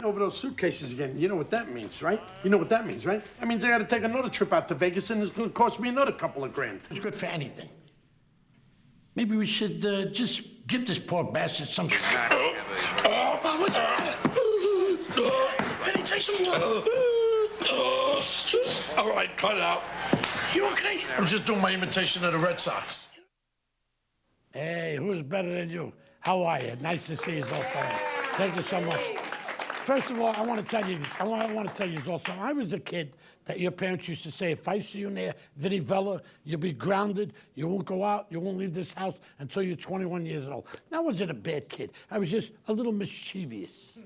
Over those suitcases again. You know what that means, right? You know what that means, right? That means I gotta take another trip out to Vegas, and it's gonna cost me another couple of grand. It's good for anything. Maybe we should just give this poor bastard some... Oh, what's the matter? Vinny, take some water. All right, cut it out. You okay? I was just doing my imitation of the Red Sox. Hey, who's better than you? How are you? Nice to see you all today. Thank you so much. First of all, I want to tell you, I want to tell you also, I was a kid that your parents used to say, if I see you near Vinny Vella, you'll be grounded, you won't go out, you won't leave this house until you're 21 years old. Now, I wasn't a bad kid. I was just a little mischievous.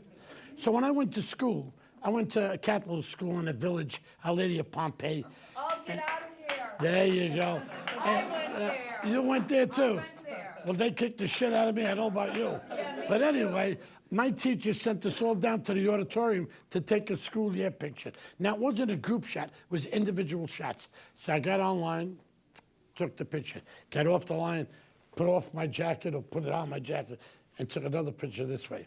So when I went to school, I went to a Catholic school in a village, Our Lady of Pompeii. Oh, get out of here. There you go. I went there. You went there too? I went there. Well, they kicked the shit out of me. I know about you. But anyway, my teacher sent us all down to the auditorium to take a school year picture. Now, it wasn't a group shot. It was individual shots. So I got online, took the picture, got off the line, put off my jacket or put it on my jacket, and took another picture this way.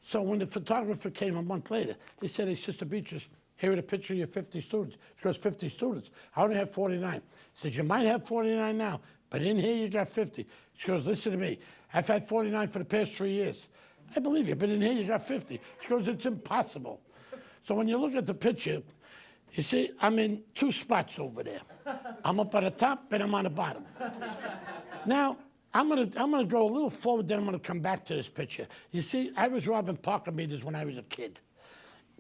So when the photographer came a month later, he said, hey, Sister Beatrice, here are the picture of your 50 students. She goes, 50 students? I only have 49. He says, you might have 49 now, but in here you got 50. She goes, listen to me. I've had 49 for the past 3 years. I believe you, but in here you got 50. She goes, it's impossible. So when you look at the picture, you see, I'm in 2 spots over there. I'm up at the top, and I'm on the bottom. Now, I'm gonna go a little forward, then I'm gonna come back to this picture. You see, I was robbing Parker meters when I was a kid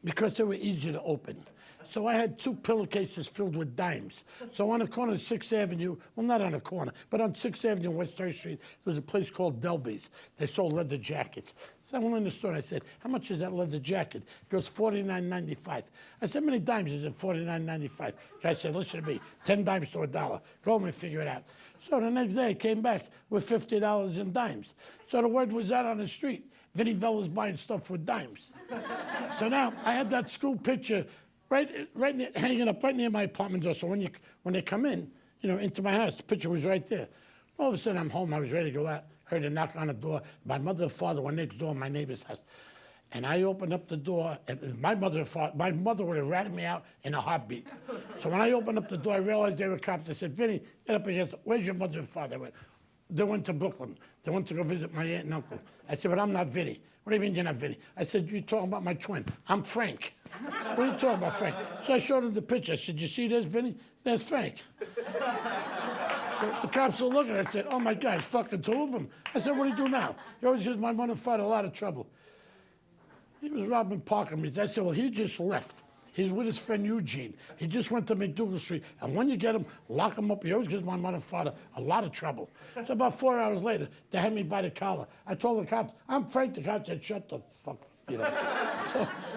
because they were easy to open. So I had 2 pillowcases filled with dimes. So on the corner of 6th Avenue, well, not on the corner, but on 6th Avenue and West 3rd Street, there was a place called Bellevue's. They sold leather jackets. So I went in the store and I said, how much is that leather jacket? It goes $49.95. I said, how many dimes is it? $49.95. Guy said, listen to me, 10 dimes to $1. Go home and figure it out. So the next day I came back with $50 in dimes. So the word was out on the street. Vinny Vella's buying stuff with dimes. So now I had that school picture hanging up right near my apartment door. So when they come in, into my house, the picture was right there. All of a sudden, I'm home. I was ready to go out. Heard a knock on the door. My mother and father were next door in my neighbor's house. And I opened up the door. And my mother would have ratted me out in a heartbeat. So when I opened up the door, I realized they were cops. I said, Vinny, get up against it. Where's your mother and father? They went to Brooklyn. They went to go visit my aunt and uncle. I said, but I'm not Vinny. What do you mean you're not Vinny? I said, you're talking about my twin. I'm Frank. What are you talking about, Frank? So I showed him the picture. I said, you see this, Vinny? There's Frank. So the cops were looking. I said, oh, my God, it's fucking 2 of them. I said, what do you do now? He always gives my mother and father a lot of trouble. He was robbing Parker meters. I said, well, he just left. He's with his friend Eugene. He just went to McDougal Street. And when you get him, lock him up. He always gives my mother and father a lot of trouble. So about 4 hours later, they had me by the collar. I told the cops, I'm Frank. The cops said, shut the fuck,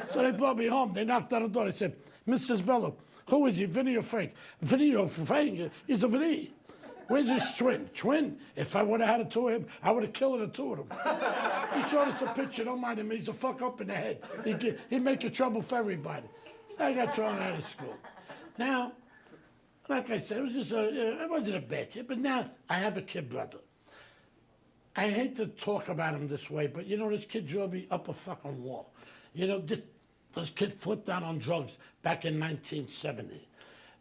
So they brought me home. They knocked on the door. They said, Mrs. Vella, who is he, Vinny or Frank? Vinny or Frank? He's a Vinny. Where's his twin? Twin? If I would have had a 2 of him, I would have killed the 2 of them. He showed us a picture. Don't mind him. He's a fuck up in the head. He'd make a trouble for everybody. So I got thrown out of school. Now, like I said, I wasn't a bad kid, but now I have a kid brother. I hate to talk about him this way, but this kid drove me up a fucking wall. This kid flipped out on drugs back in 1970.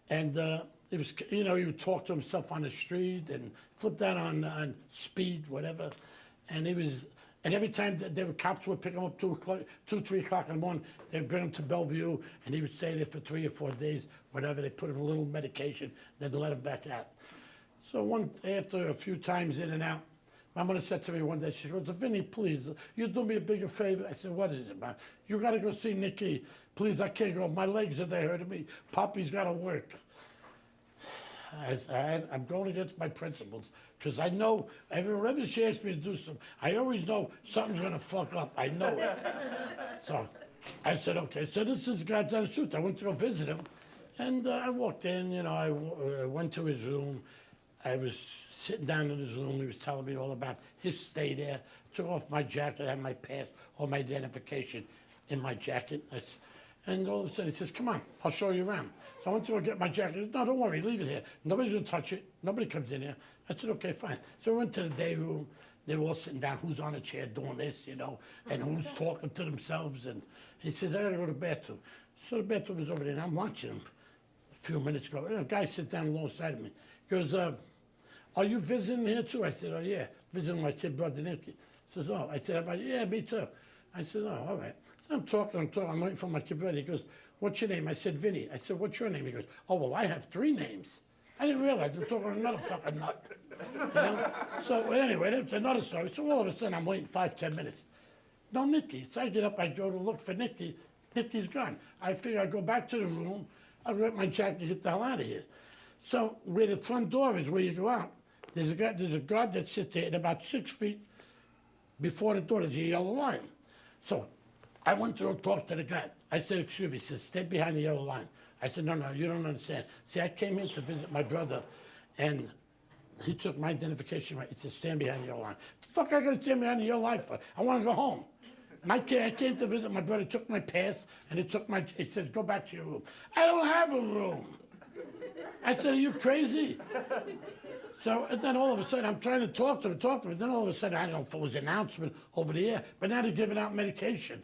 And he was, he would talk to himself on the street and flipped out on speed, whatever. And every time cops would pick him up 2, 3 o'clock in the morning, they'd bring him to Bellevue, and he would stay there for 3 or 4 days, whatever. They put him in a little medication, they'd let him back out. So after a few times in and out, my mother said to me one day, she goes, Vinny, please, you do me a bigger favor. I said, what is it, man? You got to go see Nikki. Please, I can't go. My legs are there hurting me. Poppy's got to work. I'm going against my principles because I know whenever she asks me to do something, I always know something's going to fuck up. I know it. So I said, okay. So this is God's honest truth. I went to go visit him, and I walked in. I went to his room. I was sitting down in his room. He was telling me all about his stay there. Took off my jacket. I had my pass or my identification in my jacket. And all of a sudden he says, come on, I'll show you around. So I went to go get my jacket. He said, no, don't worry, leave it here. Nobody's going to touch it. Nobody comes in here. I said, okay, fine. So we went to the day room, They were all sitting down, who's on a chair doing this, you know, and who's talking to themselves. And he says, I gotta go to the bathroom. So the bathroom was over there, and I'm watching him. A few minutes ago, a guy sits down alongside of me. He goes, are you visiting here too? I said, oh yeah, visiting my kid brother Nicky. He says, oh. I said, how about you? Yeah, me too. I said, oh, all right. So I'm talking, I'm waiting for my kid brother. He goes, what's your name? I said, Vinny. I said, what's your name? He goes, oh, well, I have 3 names. I didn't realize I'm talking to another fucking nut. You know? So but anyway, that's another story. So all of a sudden I'm waiting 5-10 minutes. No Nicky. So I get up, I go to look for Nicky. Nicky's gone. I figure I go back to the room, I'll get my jacket, get the hell out of here. So where the front door is, where you go out, there's a guard that sits there, and about 6 feet before the door, there's a yellow line. So I went to go talk to the guy. I said, excuse me. He said, stay behind the yellow line. I said, no, you don't understand. See, I came here to visit my brother, and he took my identification right. He said, stand behind the yellow line. The fuck I gotta stand behind the yellow line for? I wanna go home. I came to visit my brother, took my pass, and he said, go back to your room. I don't have a room. I said, are you crazy? So, and then all of a sudden, I'm trying to talk to him, and then all of a sudden, I don't know if it was an announcement over the air, but now they're giving out medication.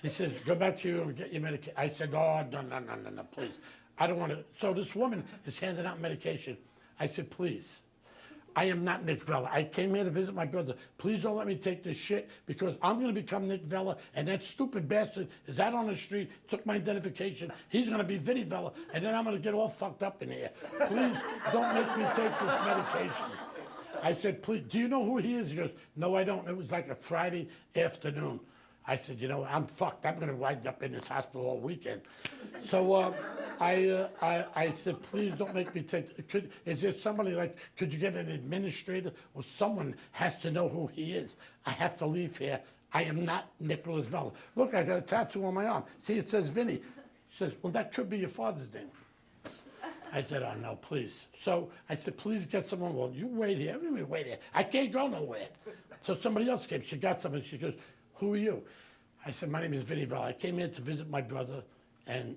He says, go back to your room and get your medication. I said, oh, no, please. I don't want to. So this woman is handing out medication. I said, please. I am not Nick Vella. I came here to visit my brother. Please don't let me take this shit because I'm going to become Nick Vella, and that stupid bastard is out on the street, took my identification. He's going to be Vinny Vella, and then I'm going to get all fucked up in here. Please don't make me take this medication. I said, please, do you know who he is? He goes, no, I don't. It was like a Friday afternoon. I said, you know, I'm fucked. I'm going to wind up in this hospital all weekend. So I said, please don't make me take. Is there somebody could you get an administrator or someone has to know who he is? I have to leave here. I am not Nicholas Vella. Look, I got a tattoo on my arm. See, it says Vinny. She says, well, that could be your father's name. I said, oh, no, please. So I said, please get someone. Well, you wait here. What do you mean wait here? I can't go nowhere. So somebody else came. She got something. She goes, who are you? I said, my name is Vinny Vella. I came here to visit my brother, and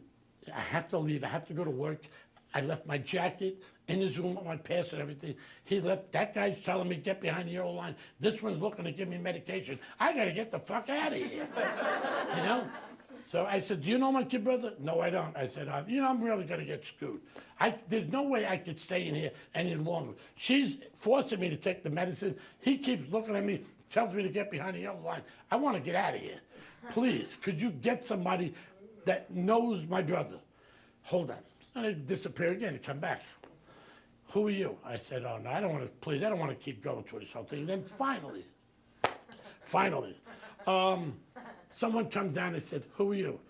I have to leave. I have to go to work. I left my jacket in his room with my pass and everything. He left. That guy's telling me, get behind the yellow line. This one's looking to give me medication. I got to get the fuck out of here, you know? So I said, do you know my kid brother? No, I don't. I said, you know, I'm really going to get screwed. There's no way I could stay in here any longer. She's forcing me to take the medicine. He keeps looking at me, tells me to get behind the yellow line. I want to get out of here. Please, could you get somebody that knows my brother? Hold on. And they disappear again and come back. Who are you? I said, oh, no, I don't want to, please, I don't want to keep going through this whole thing. And then finally, someone comes down and said, who are you?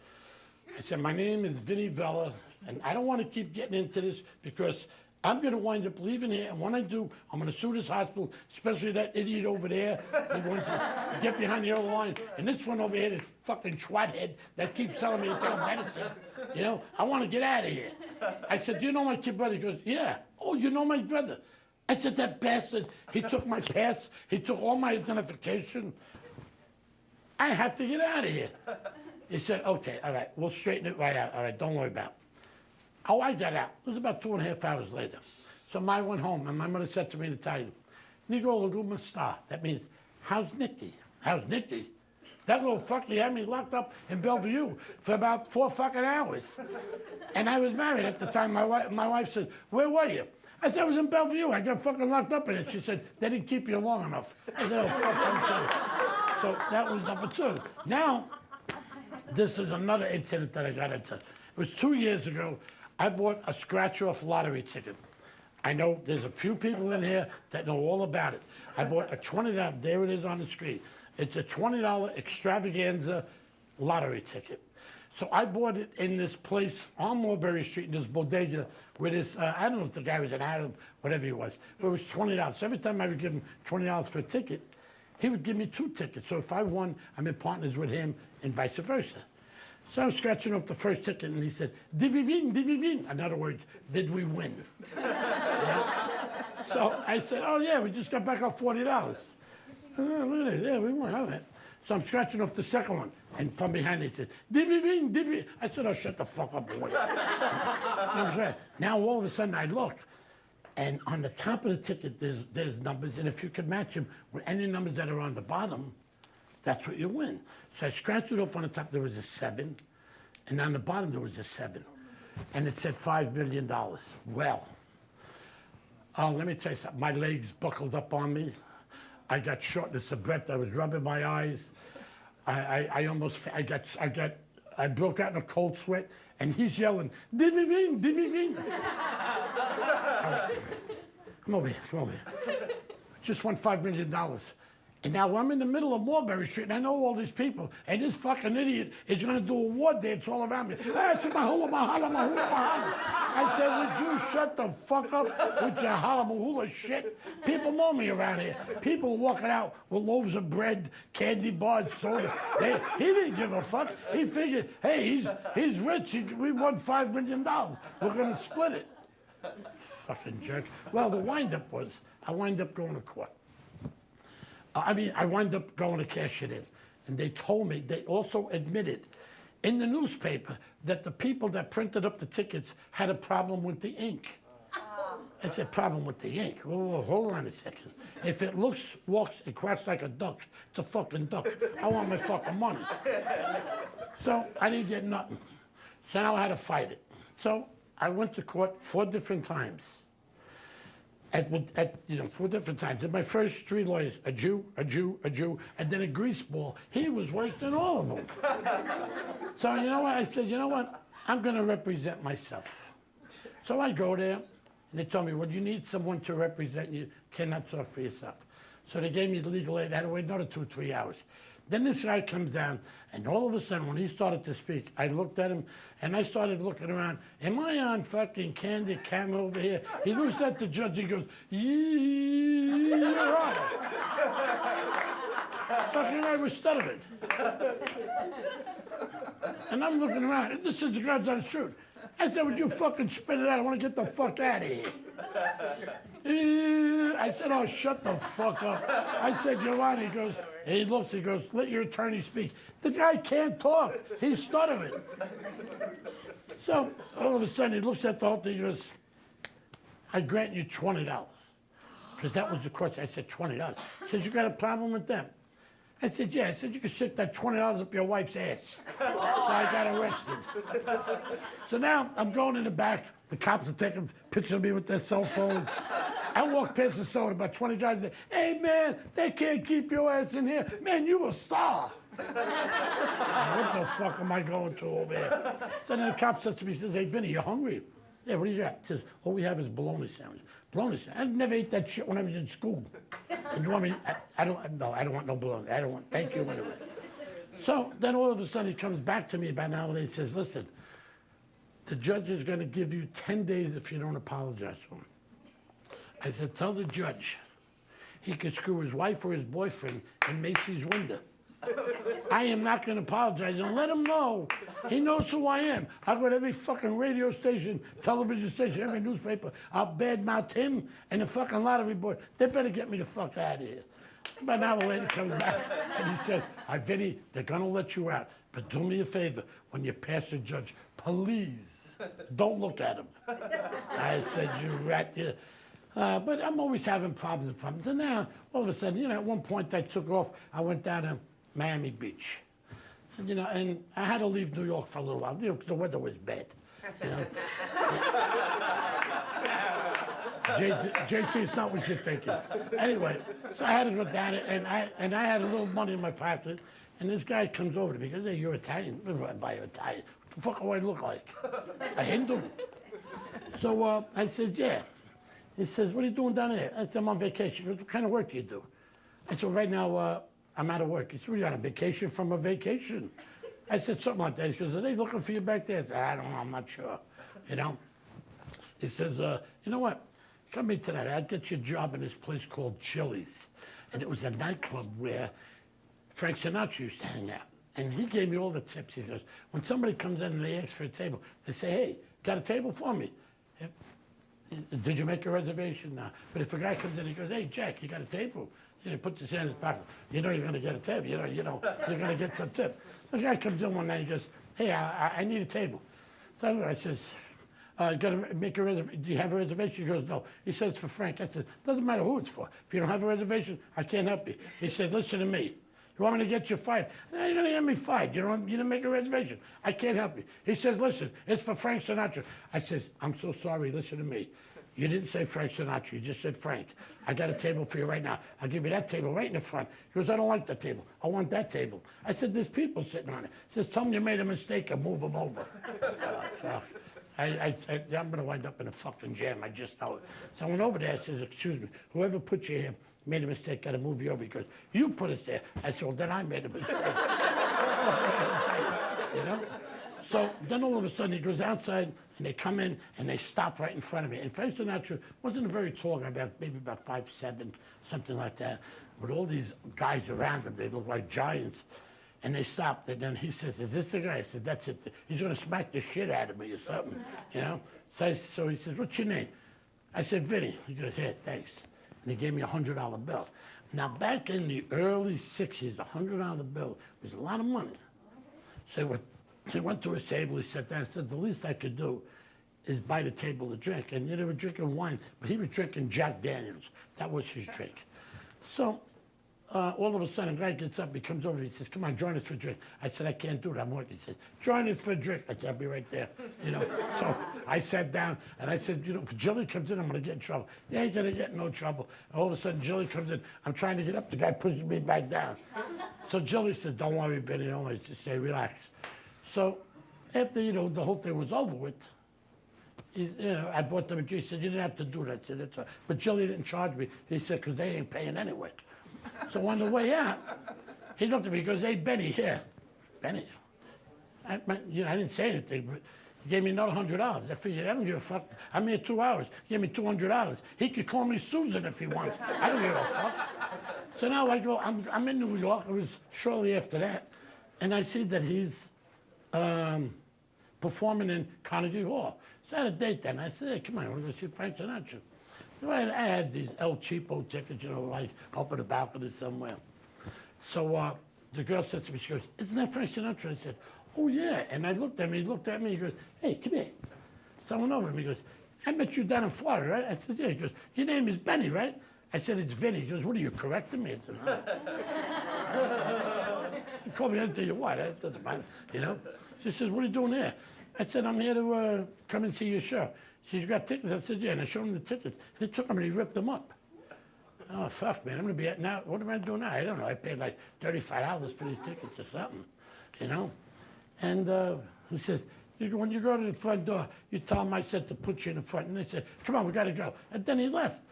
I said, my name is Vinny Vella, and I don't want to keep getting into this because I'm going to wind up leaving here, and when I do, I'm going to sue this hospital, especially that idiot over there. He wants to get behind the yellow line. And this one over here, this fucking twat-head that keeps telling me to take medicine. You know, I want to get out of here. I said, do you know my kid brother? He goes, yeah. Oh, you know my brother? I said, that bastard, he took my pass, he took all my identification. I have to get out of here. He said, okay, all right, we'll straighten it right out. All right, don't worry about it. Oh, I got out. It was about 2.5 hours later. So I went home, and my mother said to me in Italian, Nico Laguma Star. That means, how's Nicky? How's Nicky? That little fucker had me locked up in Bellevue for about 4 fucking hours. And I was married at the time. My wife said, where were you? I said, I was in Bellevue. I got fucking locked up in it. She said, they didn't keep you long enough. I said, oh, fuck, I'm sorry. So that was number 2. Now, this is another incident that I got into. It was 2 years ago. I bought a scratch-off lottery ticket. I know there's a few people in here that know all about it. I bought a $20, there it is on the screen. It's a $20 extravaganza lottery ticket. So I bought it in this place on Mulberry Street, in this bodega, where this, I don't know if the guy was an Arab, whatever he was, but it was $20. So every time I would give him $20 for a ticket, he would give me 2 tickets. So if I won, I'm in partners with him and vice versa. So I was scratching off the first ticket, and he said, did we win? In other words, did we win? Yeah? So I said, oh, yeah, we just got back our $40. Oh, look at this. Yeah, we won. All right. So I'm scratching off the second one, and from behind, he said, did we win? I said, oh, shut the fuck up, boy. Now, all of a sudden, I look, And on the top of the ticket, there's numbers, and if you could match them with any numbers that are on the bottom, that's what you win. So I scratched it off on the top, there was a 7, and on the bottom there was a 7. And it said $5 million. Well, let me tell you something. My legs buckled up on me. I got shortness of breath. I was rubbing my eyes. I broke out in a cold sweat, and he's yelling, "Divvy ring, divvy ring." Come over here. Just won $5 million. And now I'm in the middle of Mulberry Street, and I know all these people, and this fucking idiot is going to do a war dance all around me. I said, would you shut the fuck up with your hula shit? People know me around here. People walking out with loaves of bread, candy bars, soda. He didn't give a fuck. He figured, hey, he's rich. We won $5 million. We're going to split it. Fucking jerk. Well, the wind-up was, I wind up going to court. I wind up going to cash it in. And they told me, they also admitted in the newspaper that the people that printed up the tickets had a problem with the ink. I said, problem with the ink? Whoa, hold on a second. If it looks, walks, and quacks like a duck, it's a fucking duck. I want my fucking money. So I didn't get nothing. So now I had to fight it. So I went to court 4 different times. At 4 different times. And my first 3 lawyers, a Jew, and then a greaseball. He was worse than all of them. So you know what? I said, you know what? I'm going to represent myself. So I go there, and they told me, well, you need someone to represent you. Cannot talk for yourself. So they gave me the legal aid. I had to wait another 2 or 3 hours. Then this guy comes down, and all of a sudden, when he started to speak, I looked at him, and I started looking around. Am I on fucking candid camera over here? He looks at the judge, he goes, Your Honor. Fucking I was stuttering. And I'm looking around, and this is the guy's on the street. I said, would you fucking spit it out? I want to get the fuck out of here. I said, oh, shut the fuck up. I said, Your Honor, he goes, and he looks, he goes, let your attorney speak. The guy can't talk. He's stuttering. So all of a sudden, he looks at the whole thing, he goes, I grant you $20. Because that was the question. I said, $20. He says, you got a problem with them? I said, yeah. I said, you can stick that $20 up your wife's ass. So I got arrested. So now I'm going in the back. The cops are taking pictures of me with their cell phones. I walk past the store, about 20 guys there. Hey, man, they can't keep your ass in here. Man, you a star. What the fuck am I going to over here? So then the cop says to me, he says, hey, Vinny, you hungry? Yeah, what do you got? He says, all we have is bologna sandwich. Bologna sandwich? I never ate that shit when I was in school. And you want me, I don't want no bologna. Thank you anyway. So then all of a sudden he comes back to me about an hour and he says, listen, the judge is going to give you 10 days if you don't apologize to him. I said, tell the judge he could screw his wife or his boyfriend in Macy's window. I am not going to apologize and let him know. He knows who I am. I'll go to every fucking radio station, television station, every newspaper. I'll badmouth him and the fucking lottery board. They better get me the fuck out of here. About an hour later, he comes back and he says, Vinny, they're going to let you out. But do me a favor, when you pass the judge, please don't look at him. I said, you rat. You. But I'm always having problems. And now, all of a sudden, at one point I took off. I went down to Miami Beach. And, and I had to leave New York for a little while, because the weather was bad. JT, it's not what you're thinking. Anyway, so I had to go down and I had a little money in my pocket. And this guy comes over to me. He goes, hey, you're Italian. By Italian. What the fuck do I look like? A Hindu? So I said, yeah. He says, what are you doing down there? I said, I'm on vacation. He goes, what kind of work do you do? I said, right now, I'm out of work. He said, you're on a vacation from a vacation. I said, something like that. He goes, are they looking for you back there? I said, I don't know. I'm not sure. He says, you know what? Come in tonight. I'll get you a job in this place called Chili's. And it was a nightclub where Frank Sinatra used to hang out. And he gave me all the tips. He goes, when somebody comes in and they ask for a table, they say, hey, got a table for me? Did you make a reservation? No. But if a guy comes in, he goes, hey, Jack, you got a table? He puts his hand in his pocket. You know you're going to get a table. You're going to get some tip. The guy comes in one night, he goes, hey, I need a table. So I says, gotta make a reservation. Do you have a reservation? He goes, no. He said, it's for Frank. I said, doesn't matter who it's for. If you don't have a reservation, I can't help you. He said, listen to me. You want me to get you fired? No, you're gonna get me fired. You didn't make a reservation. I can't help you. He says, listen, it's for Frank Sinatra. I says, I'm so sorry, listen to me. You didn't say Frank Sinatra, you just said Frank. I got a table for you right now. I'll give you that table right in the front. He goes, I don't like that table. I want that table. I said, there's people sitting on it. He says, tell them you made a mistake and move them over. Oh, fuck. I said, I'm gonna wind up in a fucking jam, I just know it. So I went over there, I says, excuse me, whoever put you here made a mistake, gotta move you over. He goes, you put us there. I said, well, then I made a mistake. You know? So then all of a sudden he goes outside and they come in and they stop right in front of me. And Frank Sinatra wasn't a very tall guy, maybe about 5'7", something like that. With all these guys around him, they look like giants. And they stopped, and then he says, is this the guy? I said, that's it. He's gonna smack the shit out of me or something, you know? So he says, what's your name? I said, Vinny. He goes, here, thanks. And he gave me a $100 bill. Now, back in the early 60s, a $100 bill was a lot of money. So he went to his table, he sat down, I said, the least I could do is buy the table a drink. And they were drinking wine, but he was drinking Jack Daniels. That was his drink. So all of a sudden, a guy gets up, he comes over, he says, come on, join us for a drink. I said, I can't do it, I'm working. He says, join us for a drink. I said, I'll be right there, you know. So I sat down, and I said, you know, if Jilly comes in, I'm gonna get in trouble. You ain't gonna get in no trouble. And all of a sudden, Jilly comes in, I'm trying to get up, the guy pushes me back down. So Jilly said, don't worry, Benny, don't worry, just say, relax. So after, you know, the whole thing was over with, I bought them a drink. He said, you didn't have to do that. I said, that's all. But Jilly didn't charge me. He said, because they ain't paying anyway. So on the way out, he looked at me, he goes, hey, Benny, here. Benny. I didn't say anything, but he gave me another $100. I figured, I don't give a fuck. I'm here 2 hours. He gave me $200. He could call me Susan if he wants. I don't give a fuck. So now I go, I'm in New York. It was shortly after that. And I see that he's performing in Carnegie Hall. So I had a date then. I said, hey, come on, I want to go see Frank Sinatra. So I had these El Cheapo tickets, you know, like up in the balcony somewhere. So the girl said to me, she goes, isn't that Frank Sinatra? I said, oh, yeah. And I looked at me, he looked at me, he goes, hey, come here. So I went over to him, he goes, I met you down in Florida, right? I said, yeah. He goes, your name is Benny, right? I said, it's Vinny. He goes, what are you, correcting me? I said, no. You call me anything you want, it doesn't matter, you know? She says, what are you doing here? I said, I'm here to come and see your show. She says, you got tickets? I said, yeah, and I showed him the tickets. And he took them and he ripped them up. Oh, fuck, man, I'm gonna be at now, what am I doing now? I don't know, I paid like $35 for these tickets or something, you know? And he says, when you go to the front door, you tell him I said to put you in the front. And they said, come on, we gotta go. And then he left.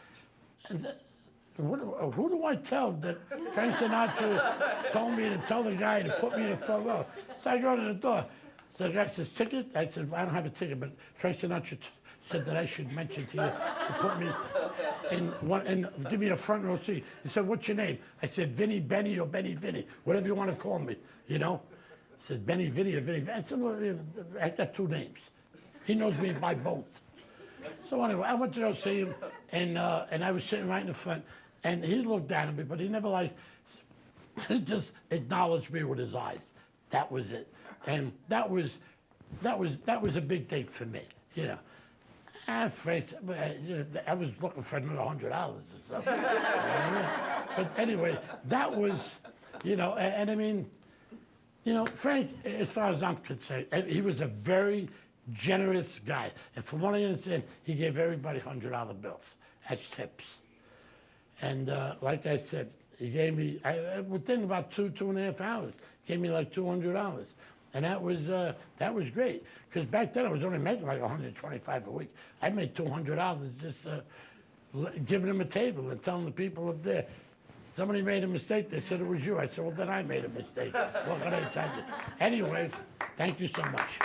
And who do I tell that Frank Sinatra told me to tell the guy to put me in the front row? So I go to the door. So the guy says, ticket? I said, well, I don't have a ticket, but Frank Sinatra said that I should mention to you to put me in one, and give me a front row seat. He said, what's your name? I said, Vinny, Benny, or Benny, Vinny, whatever you want to call me, you know? He said, Benny, Vinny, or Vinny, Vinny. I said, well, I got 2 names. He knows me by both. So anyway, I went to go see him, and I was sitting right in the front, and he looked down at me, but he never he just acknowledged me with his eyes. That was it. And that was a big thing for me, you know. I was looking for another $100 or something. But anyway, that was, you know, and I mean, you know, Frank, as far as I'm concerned, he was a very generous guy. And from what I understand, he gave everybody $100 bills as tips. And like I said, he gave me, within about 2.5 hours, gave me like $200. And that was great, because back then I was only making like $125 a week. I made $200 just giving them a table and telling the people up there, somebody made a mistake, they said it was you. I said, well, then I made a mistake. What can I tell you? Anyway, thank you so much.